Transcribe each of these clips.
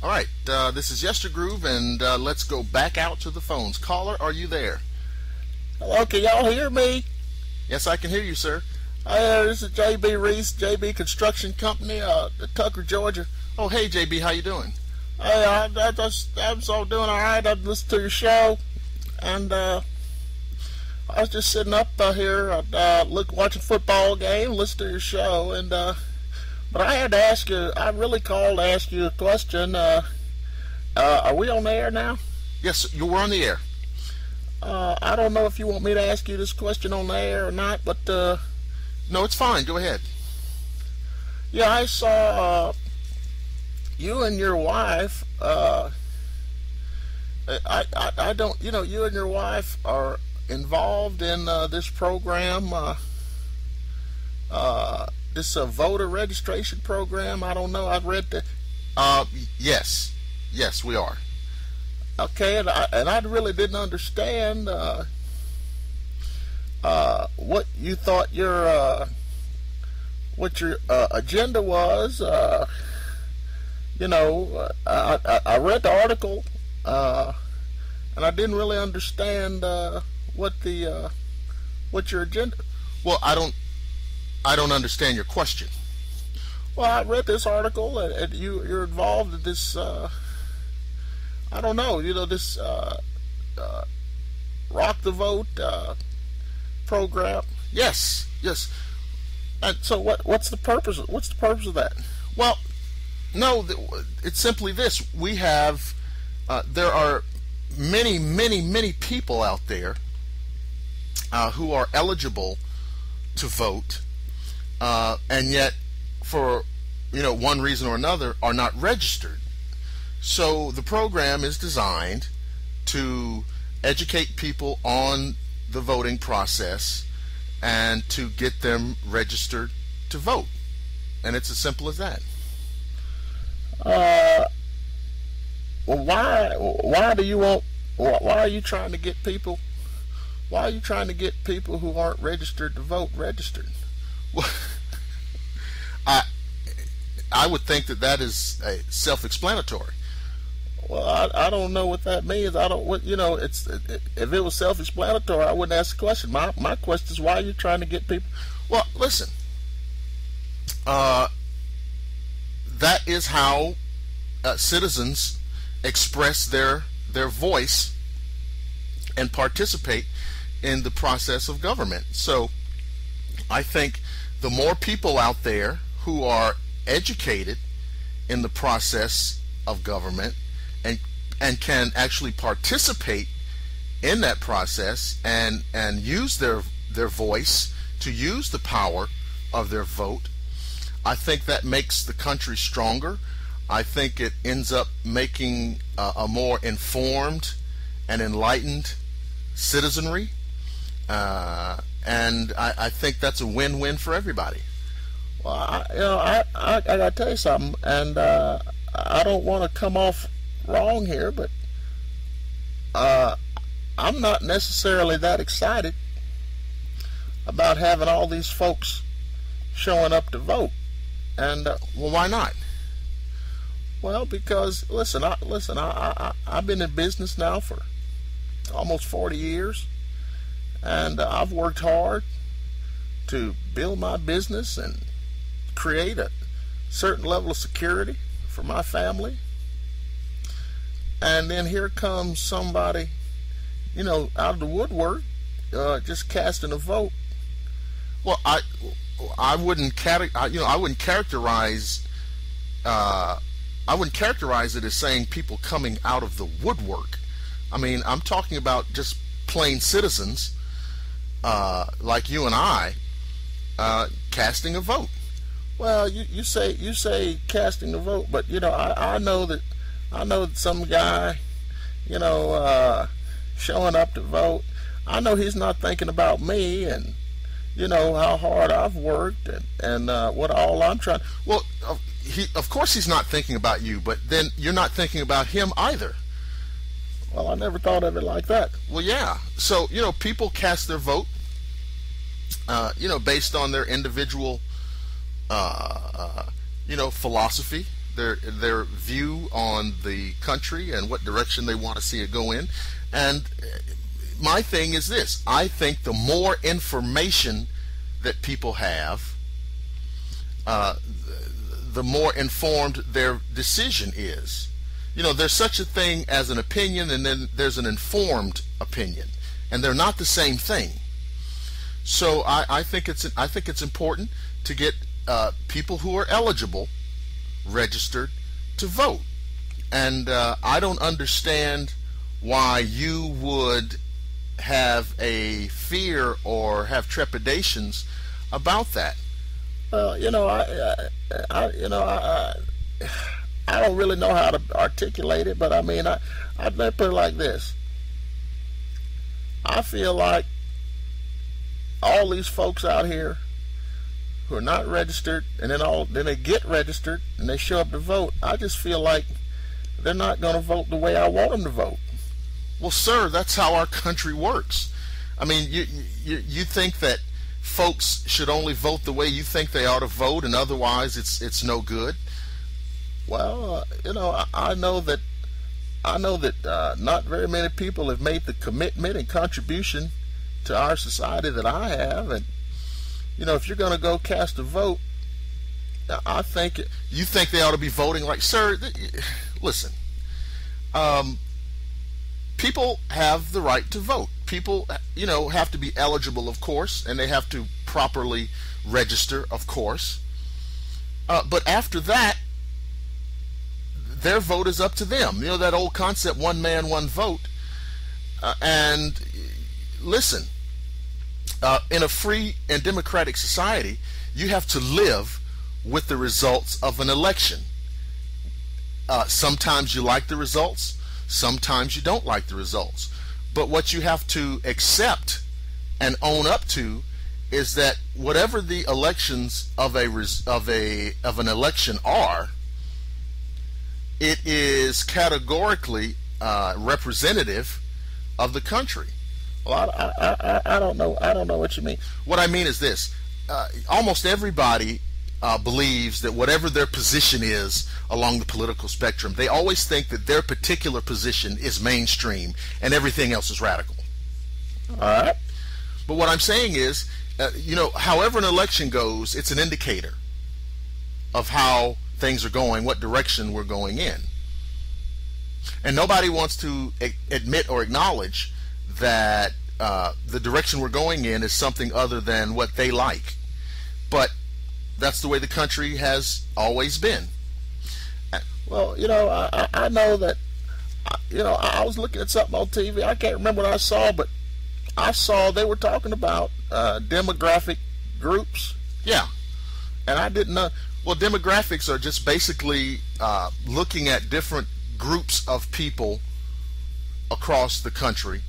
All right, this is Yestergroove, and let's go back out to the phones. Caller, are you there? Hello, can y'all hear me? Yes, I can hear you, sir. This is JB Reese, JB Construction Company, Tucker, Georgia. Oh, hey, JB, how you doing? Hey, I'm so doing all right. I listened to your show, and I was just sitting up here, watching a football game, listening to your show, and but I had to ask you. I really called to ask you a question. Are we on the air now? Yes, you were on the air. I don't know if you want me to ask you this question on the air or not, but no, it's fine. Go ahead. Yeah, I saw you and your wife. I don't. You know, you and your wife are involved in this program. This voter registration program. I don't know. I've read the. Yes, we are. Okay, and I really didn't understand what you thought your agenda was. You know, I read the article, and I didn't really understand what your agenda. Well, I don't understand your question. Well, I read this article, and you're involved in this. I don't know. You know, this Rock the Vote program. Yes. And so what's the purpose? What's the purpose of that? Well, no, it's simply this. We have there are many people out there who are eligible to vote, and yet for one reason or another are not registered. So the program is designed to educate people on the voting process and to get them registered to vote. And it's as simple as that. Well, why are you trying to get people? Why are you trying to get people who aren't registered to vote registered? Well, I would think that is self-explanatory. Well, I don't know what that means. I don't. If it was self-explanatory, I wouldn't ask the question. My question is, why are you trying to get people? Well, listen. That is how citizens express their voice and participate in the process of government. So, I think the more people out there who are educated in the process of government and can actually participate in that process and use their voice to use the power of their vote, I think that makes the country stronger. I think it ends up making a more informed and enlightened citizenry, and I think that's a win-win for everybody. Well, I gotta tell you something, and I don't want to come off wrong here, but I'm not necessarily that excited about having all these folks showing up to vote. And well, why not? Well, because listen, I've been in business now for almost 40 years, and I've worked hard to build my business and create a certain level of security for my family. And then here comes somebody, out of the woodwork, just casting a vote. Well, I wouldn't characterize it as saying people coming out of the woodwork. I mean, I'm talking about just plain citizens like you and I casting a vote. Well, you say casting a vote, but I know that some guy, showing up to vote, I know he's not thinking about me and how hard I've worked and what all I'm trying. Well, of course he's not thinking about you, but then you're not thinking about him either. Well, I never thought of it like that. Well, yeah. So people cast their vote, based on their individual, philosophy, their view on the country and what direction they want to see it go in. And my thing is this: I think the more information that people have, the more informed their decision is. There's such a thing as an opinion, and then there's an informed opinion, and they're not the same thing. So I think it's important to get people who are eligible registered to vote. And I don't understand why you would have a fear or have trepidations about that. Well, I don't really know how to articulate it, but I mean, I'd put it like this. I feel like all these folks out here who are not registered, and then they get registered and they show up to vote, I just feel like they're not going to vote the way I want them to vote. Well, sir, that's how our country works. I mean, you think that folks should only vote the way you think they ought to vote, and otherwise it's no good? Well, I know that not very many people have made the commitment and contribution to our society that I have, and if you're going to go cast a vote, I think you think they ought to be voting like, sir. Listen, people have the right to vote. People, have to be eligible, of course, and they have to properly register, of course. But after that, their vote is up to them. That old concept, one man, one vote. And listen, in a free and democratic society, you have to live with the results of an election. Sometimes you like the results, sometimes you don't like the results. But what you have to accept and own up to is that whatever the elections of an election are, it is categorically representative of the country. Well, I don't know. I don't know what you mean. What I mean is this: almost everybody believes that whatever their position is along the political spectrum, they always think that their particular position is mainstream and everything else is radical. All right. But what I'm saying is, however an election goes, it's an indicator of how things are going, what direction we're going in. And nobody wants to admit or acknowledge that the direction we're going in is something other than what they like. But that's the way the country has always been. Well, I know that, I was looking at something on TV. I can't remember what I saw, but I saw they were talking about demographic groups. Yeah. And I didn't know. Well, demographics are just basically looking at different groups of people across the country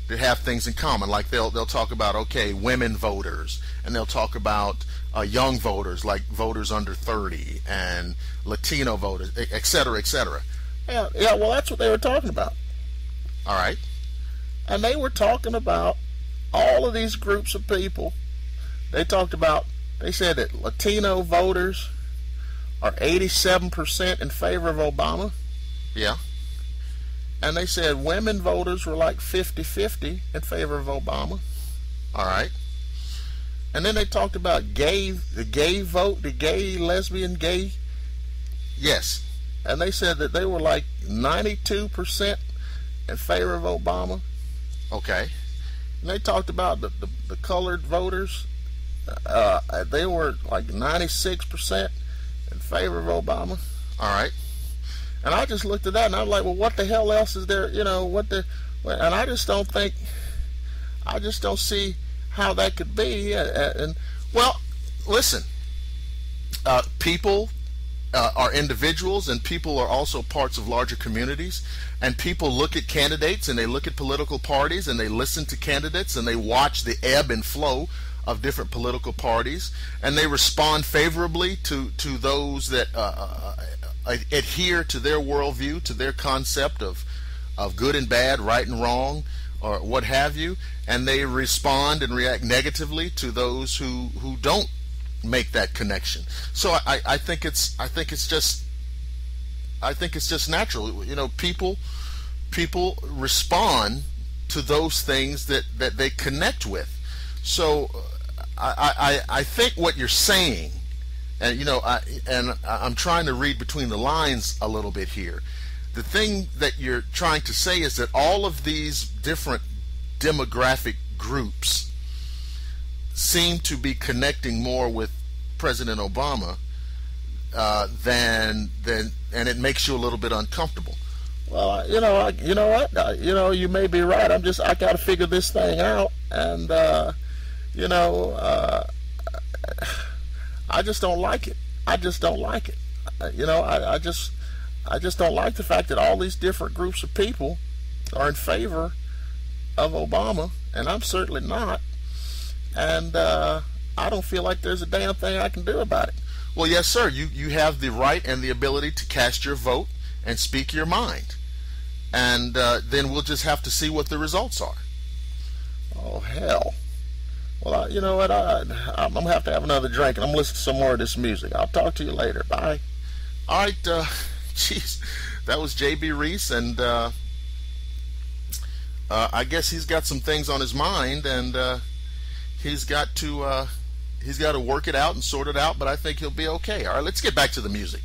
that have things in common. Like they'll talk about, okay, women voters, and they'll talk about young voters, like voters under 30, and Latino voters, et cetera, et cetera. Yeah. Well, that's what they were talking about. All right. And they were talking about all of these groups of people. They said that Latino voters are 87% in favor of Obama. Yeah. And they said women voters were like 50-50 in favor of Obama. All right. And then they talked about the gay vote, the gay, lesbian, gay. Yes. And they said that they were like 92% in favor of Obama. Okay. And they talked about the colored voters. They were like 96% in favor of Obama. All right. And I just looked at that and I was like, well, what the hell else is there? And I just don't see how that could be. Well, listen, people are individuals, and people are also parts of larger communities, and people look at candidates and they look at political parties and they listen to candidates and they watch the ebb and flow of different political parties, and they respond favorably to those that adhere to their worldview, to their concept of good and bad, right and wrong, or what have you, and they respond and react negatively to those who don't make that connection. So I think it's just I think it's just natural. You know, people respond to those things that they connect with. So I think what you're saying, and I'm trying to read between the lines a little bit here. The thing that you're trying to say is that all of these different demographic groups seem to be connecting more with President Obama than and it makes you a little bit uncomfortable. Well, you know what? You may be right. I got to figure this thing out, and I just don't like it. I just don't like it. I just don't like the fact that all these different groups of people are in favor of Obama, and I'm certainly not. And I don't feel like there's a damn thing I can do about it. Well, yes, sir. You have the right and the ability to cast your vote and speak your mind. And then we'll just have to see what the results are. Oh, hell. Well, you know what? I'm going to have another drink, and I'm listening to some more of this music. I'll talk to you later. Bye. All right. Jeez. That was J.B. Reese, and I guess he's got some things on his mind, and he's got to work it out and sort it out, but I think he'll be okay. All right, let's get back to the music.